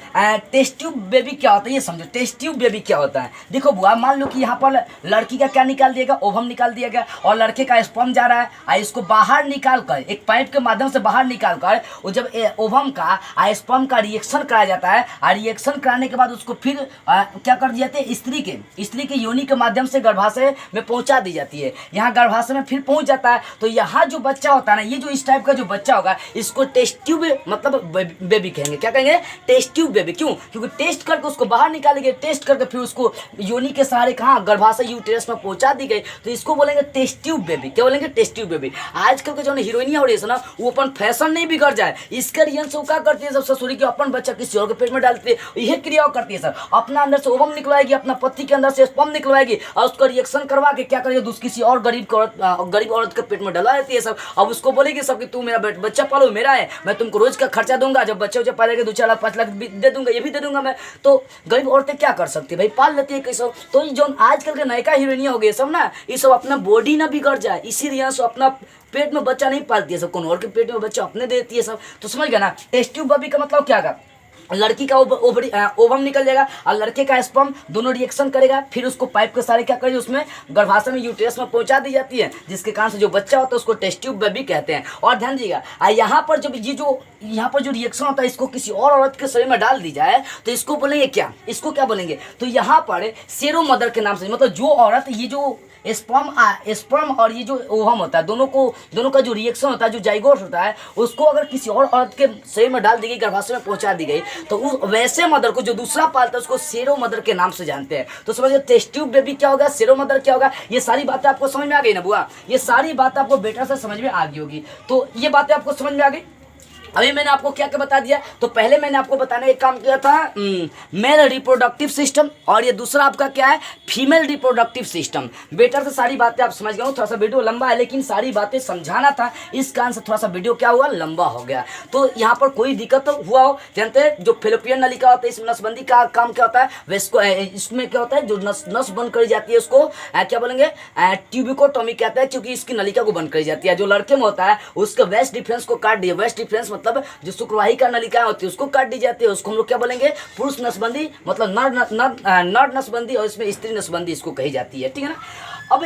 टेस्ट ट्यूब बेबी क्या होता है ये समझो। टेस्ट ट्यूब बेबी क्या होता है, देखो बुआ, मान लो कि यहाँ पर लड़की का क्या निकाल दिया गया, ओवम निकाल दिया गया, और लड़के का स्पर्म जा रहा है, इसको बाहर निकाल कर एक पाइप के माध्यम से बाहर निकाल कर वो जब ओवम का स्पर्म का रिएक्शन कराया जाता है, और रिएक्शन कराने के बाद उसको फिर क्या कर दिया जाता है, स्त्री के योनि के माध्यम से गर्भाशय में पहुंचा दी जाती है। यहाँ गर्भाशय में फिर पहुंच जाता है, तो यहाँ जो बच्चा होता है ना, ये जो इस टाइप का जो बच्चा होगा इसको टेस्ट ट्यूब मतलब बेबी कहेंगे। क्या कहेंगे, टेस्ट ट्यूब बेबी। क्यों, क्योंकि टेस्ट करके उसको बाहर निकालेंगे, टेस्ट करके फिर उसको योनि के सहारे कहाँ गर्भाशय यूटेरस में पहुंचा दी गई, तो इसको बोलेंगे टेस्ट ट्यूब बेबी। क्या बोलेंगे, टेस्ट ट्यूब बेबी। आजकल के जो हीरोइनिया हो रही है ना, वो अपन फैशन नहीं बिगड़ जाए, इसका रियन से क्या करती है, सब ससुरी के अपन बच्चा किसी और के पेट में डालती है, यह क्रिया करती है सर। अपना अंदर से ओवम निकलवाएगी, अपना पति के अंदर से स्पर्म निकलवाएगी, और उसका रिएक्शन करवा के क्या करेगी, किसी और गरीब औरत के पेट में डलवा देती है सब। अब उसको बोलेगी सब कि तू मेरा बच्चा पालो, मेरा है, मैं तुमको रोज का खर्चा दूंगा, जब बच्चे पालेंगे 2-4 लाख 5 लाख दे दूंगा, ये भी दे दूंगा मैं। तो गरीब औरतें क्या कर सकती है भाई, पाल लेती है कैसे। तो जो आजकल के नयका हीरोइनिया हो गए सब ना, ये सब अपना बॉडी ना बिगड़ जाए, इसीलिए सब अपना पेट में बच्चा नहीं पालती है सब, कौन और के पेट में बच्चा अपने देती है सब। तो समझ गया ना, टेस्ट ट्यूब बेबी का मतलब क्या का, लड़की का ओवम निकल जाएगा और लड़के का स्पर्म दोनों रिएक्शन करेगा, फिर उसको पाइप के सारे क्या करेगी, उसमें गर्भाशय में यूटेरस में पहुंचा दी जाती है, जिसके कारण से जो बच्चा होता है उसको टेस्ट ट्यूब बेबी कहते हैं। और ध्यान दीजिएगा, यहाँ पर जब ये जो यहाँ पर जो रिएक्शन होता है, इसको किसी और औरत के शरीर में डाल दी जाए तो इसको बोलेंगे क्या, इसको क्या बोलेंगे, तो यहाँ पर सेरो मदर के नाम से, मतलब जो औरत ये जो स्पर्म और ये जो ओवम होता है, दोनों का जो रिएक्शन होता है, जो जाइगोट होता है, उसको अगर किसी और औरत के शरीर में डाल दी गई, गर्भाशय में पहुंचा दी गई, तो उस वैसे मदर को जो दूसरा पालता है उसको सेरो मदर के नाम से जानते हैं। तो समझिए टेस्ट ट्यूब बेबी क्या होगा, सेरो मदर क्या होगा। ये सारी बातें आपको समझ में आ गई ना बुआ, ये सारी बातें आपको बेटा से समझ में आ गई होगी। तो ये बातें आपको समझ में आ गई। अभी मैंने आपको क्या क्या बता दिया, तो पहले मैंने आपको बताने का काम किया था मेल रिप्रोडक्टिव सिस्टम, और ये दूसरा आपका क्या है, फीमेल रिप्रोडक्टिव सिस्टम। बेटर से सारी बातें आप समझ गए हो। थोड़ा सा वीडियो लंबा है, लेकिन सारी बातें समझाना था, इस कारण से थोड़ा सा वीडियो क्या हुआ, लंबा हो गया। तो यहाँ पर कोई दिक्कत हुआ हो, जानते हैं जो फेलोपियन नलिका होता है, इस नसबंदी का काम क्या होता है, वैसको इसमें क्या होता है, जो नस बंद करी जाती है उसको क्या बोलेंगे, ट्यूबिकोटॉमी कहते हैं, क्योंकि इसकी नलिका को बंद करी जाती है। जो लड़के में होता है उसके वेस्ट डिफरेंस को काट दिया, वेस्ट डिफरेंस मतलब जो शुक्रवाही का नलिका होती है उसको काट दी जाती है, उसको हम लोग क्या बोलेंगे, पुरुष नसबंदी, मतलब नर नसबंदी, और इसमें स्त्री नसबंदी इसको कही जाती है, ठीक है ना। अब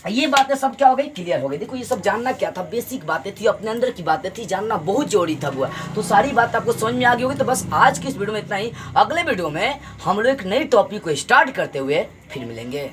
ये बातें सब क्या हो गई, क्लियर हो गई। देखो ये सब जानना क्या था, बेसिक बातें थी, अपने अंदर की बातें थी, जानना बहुत जरूरी था हुआ। तो सारी बात आपको समझ में आ गई होगी। तो बस आज की इस वीडियो में इतना ही, अगले वीडियो में हम लोग एक नई टॉपिक को स्टार्ट करते हुए फिर मिलेंगे।